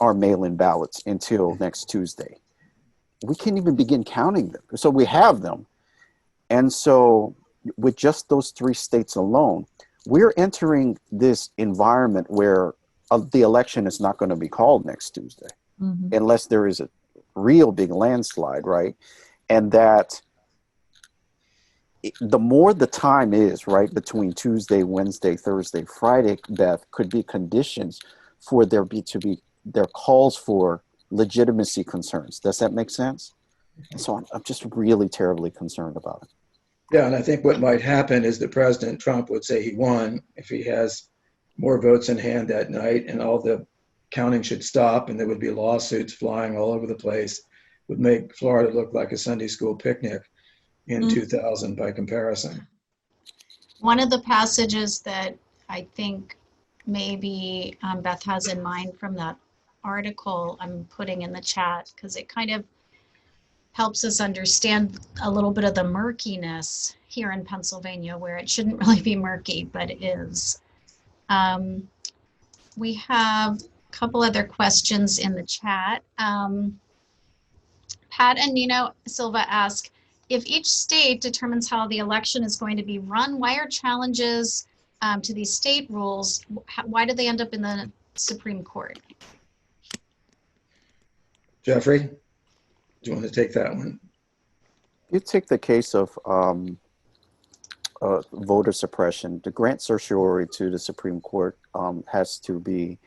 our mail-in ballots until next Tuesday. We can't even begin counting them. So we have them. And so with just those 3 states alone, we're entering this environment where the election is not going to be called next Tuesday, unless there is a real big landslide, right? And that the more the time is, right, between Tuesday, Wednesday, Thursday, Friday, Beth, could be conditions for there calls for legitimacy concerns. Does that make sense? So I'm just really terribly concerned about it. Yeah, and I think what might happen is that President Trump would say he won if he has more votes in hand that night, and all the counting should stop, and there would be lawsuits flying all over the place. Would make Florida look like a Sunday school picnic in 2000 by comparison. One of the passages that I think maybe Beth has in mind from that article I'm putting in the chat, because it kind of helps us understand a little bit of the murkiness here in Pennsylvania, where it shouldn't really be murky, but it is. We have a couple other questions in the chat. Pat and Nino Silva ask, if each state determines how the election is going to be run, why are challenges to these state rules, why do they end up in the Supreme Court? Jeffrey, do you want to take that one? You take the case of voter suppression. To grant certiorari to the Supreme Court has to be,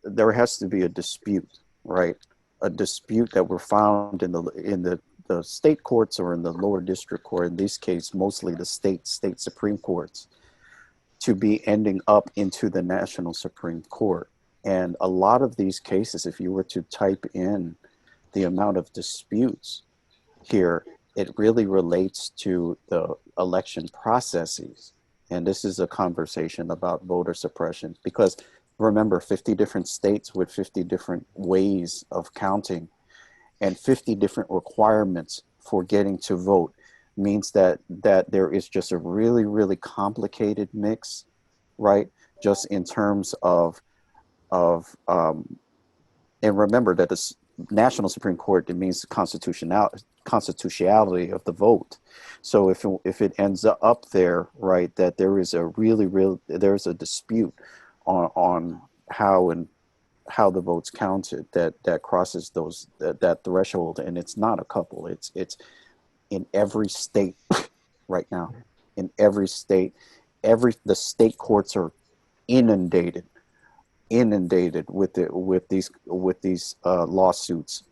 there has to be a dispute, right? A dispute that were found in the state courts or in the lower district court, in this case, mostly the state Supreme Courts, to be ending up into the national Supreme Court. And a lot of these cases, if you were to type in the amount of disputes here, it really relates to the election processes. And this is a conversation about voter suppression, because remember, 50 different states with 50 different ways of counting and 50 different requirements for getting to vote means that there is just a really, really complicated mix, right? Just in terms of and remember that the National Supreme Court, it means constitutionality of the vote. So if it ends up there, right, that there is a there's a dispute on how the votes counted that crosses that threshold, and it's not a couple, it's in every state right now. In every state, the state courts are inundated with these lawsuits,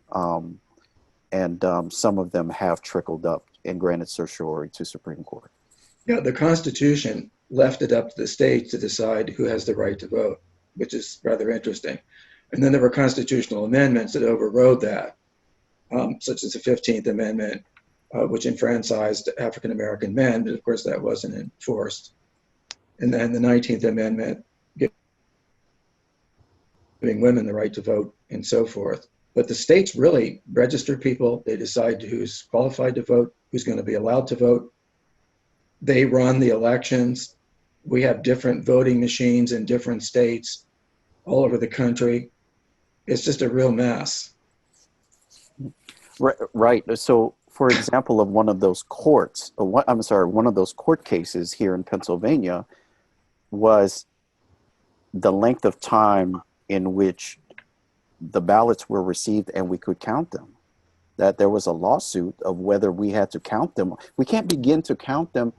and some of them have trickled up and granted certiorari to Supreme Court. Yeah, the Constitution left it up to the states to decide who has the right to vote, which is rather interesting. And then there were constitutional amendments that overrode that, such as the 15th Amendment, which enfranchised African American men, but of course that wasn't enforced. And then the 19th Amendment giving women the right to vote and so forth. But the states really register people. They decide who's qualified to vote, who's going to be allowed to vote. They run the elections. We have different voting machines in different states all over the country. It's just a real mess. Right. So, for example, of one of those court cases here in Pennsylvania was the length of time in which the ballots were received and we could count them. That there was a lawsuit of whether we had to count them. We can't begin to count them.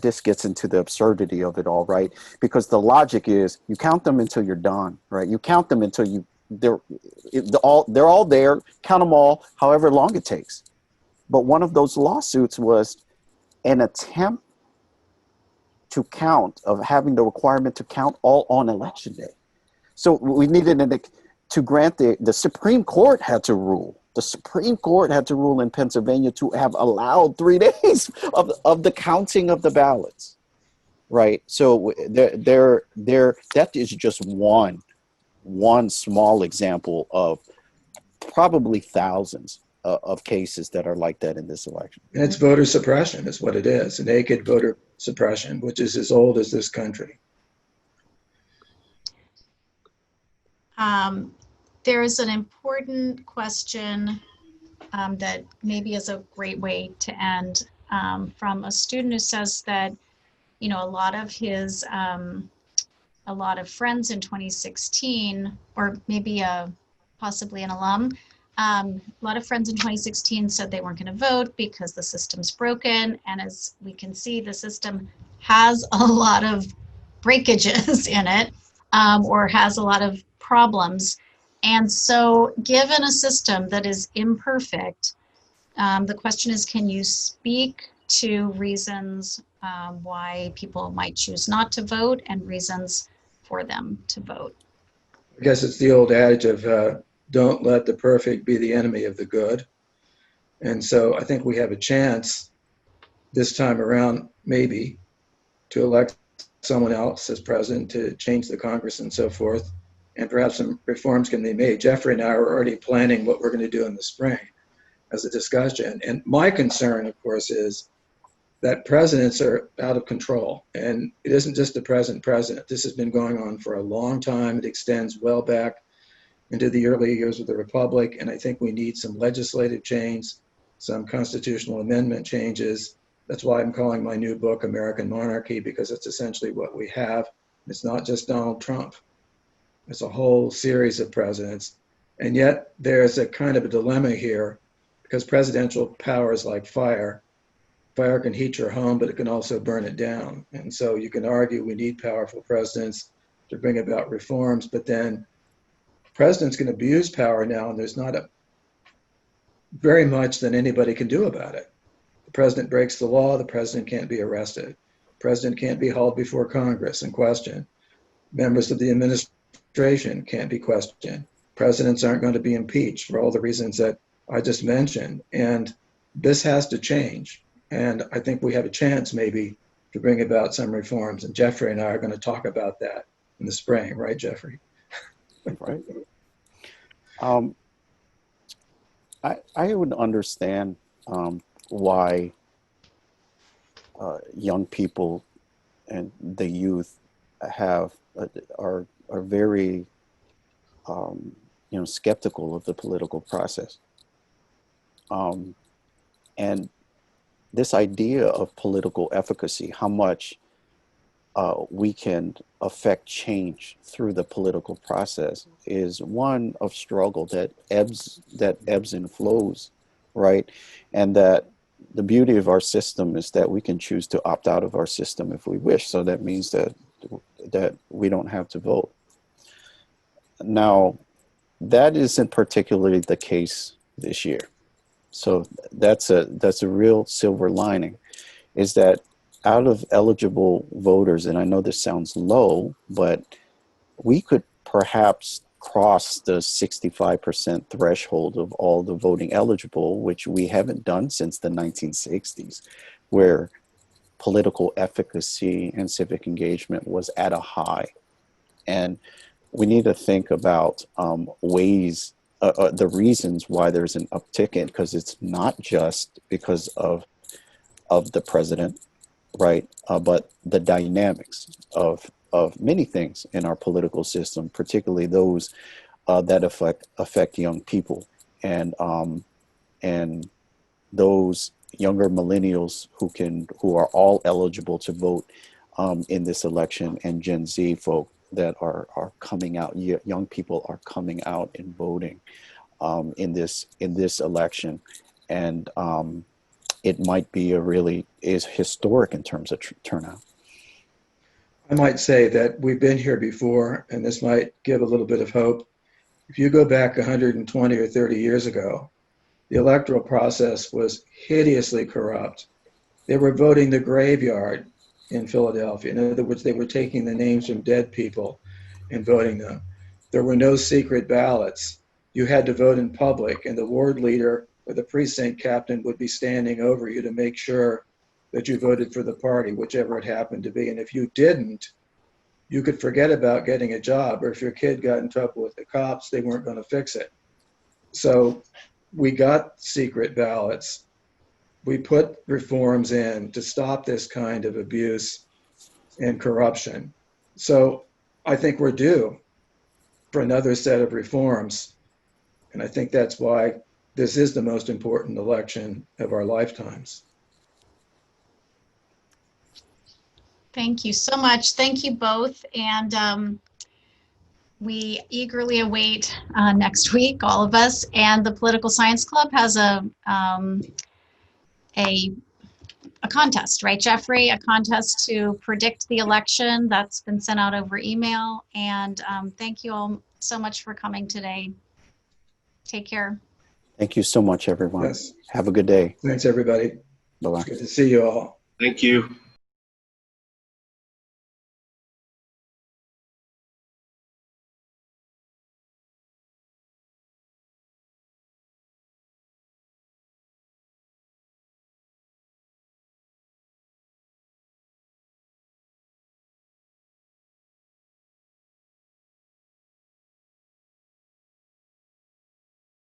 This gets into the absurdity of it all, right? Because the logic is you count them until you're done, right? You count them until they're all there, count them all, however long it takes. But one of those lawsuits was an attempt to count, of having the requirement to count all on election day. So we needed to grant the Supreme Court had to rule. The Supreme Court had to rule in Pennsylvania to have allowed 3 days of the counting of the ballots, right? So that is just one small example of probably thousands of cases that are like that in this election. And it's voter suppression is what it is, naked voter suppression, which is as old as this country. There is an important question that maybe is a great way to end, from a student who says that, a lot of his, a lot of friends in 2016, or maybe possibly an alum, a lot of friends in 2016 said they weren't going to vote because the system's broken. And as we can see, the system has a lot of breakages in it, or has a lot of problems. And so given a system that is imperfect, The question is, can you speak to reasons why people might choose not to vote and reasons for them to vote? I guess it's the old adage of don't let the perfect be the enemy of the good. And so I think we have a chance this time around, maybe, to elect someone else as president to change the Congress and so forth. And perhaps some reforms can be made. Jeffrey and I are already planning what we're going to do in the spring as a discussion. And my concern, of course, is that presidents are out of control. And it isn't just the present president. This has been going on for a long time. It extends well back into the early years of the Republic. And I think we need some legislative change, some constitutional amendment changes. That's why I'm calling my new book American Monarchy, because it's essentially what we have. It's not just Donald Trump. It's a whole series of presidents. And yet there's a kind of a dilemma here, because presidential power is like fire. Fire can heat your home, but it can also burn it down. And so you can argue we need powerful presidents to bring about reforms, but then presidents can abuse power now, and there's not very much that anybody can do about it. The president breaks the law, the president can't be arrested. The president can't be hauled before Congress and questioned. Members of the administration can't be questioned. Presidents aren't going to be impeached for all the reasons that I just mentioned. And this has to change. And I think we have a chance maybe to bring about some reforms. And Jeffrey and I are going to talk about that in the spring, right, Jeffrey? Right. I would understand why young people and the youth are very skeptical of the political process, and this idea of political efficacy, how much we can affect change through the political process, is one of struggle that ebbs and flows, right? And that the beauty of our system is that we can choose to opt out of our system if we wish. So that means that we don't have to vote. Now, that isn't particularly the case this year. So that's a real silver lining, is that out of eligible voters, and I know this sounds low, but we could perhaps cross the 65% threshold of all the voting eligible, which we haven't done since the 1960s, where political efficacy and civic engagement was at a high. And we need to think about ways, the reasons why there's an uptick in, because it's not just because of the president, right? But the dynamics of many things in our political system, particularly those that affect young people, and those younger millennials who are all eligible to vote in this election, and Gen Z folk that are coming out. Young people are coming out and voting in this election, and it might be is historic in terms of turnout. I might say that we've been here before, and this might give a little bit of hope. If you go back 120 or 30 years ago, the electoral process was hideously corrupt. They were voting the graveyard in Philadelphia. In other words, they were taking the names from dead people and voting them. There were no secret ballots. You had to vote in public, and the ward leader or the precinct captain would be standing over you to make sure that you voted for the party, whichever it happened to be. And if you didn't, you could forget about getting a job, or if your kid got in trouble with the cops, they weren't going to fix it. So we got secret ballots. We put reforms in to stop this kind of abuse and corruption. So I think we're due for another set of reforms. And I think that's why this is the most important election of our lifetimes. Thank you so much. Thank you both. And we eagerly await next week, all of us. And the Political Science Club has a contest, right, Jeffrey? A contest to predict the election that's been sent out over email. And thank you all so much for coming today. Take care. Thank you so much, everyone. Yes. Have a good day. Thanks, everybody. Bye-bye. It's good to see you all. Thank you.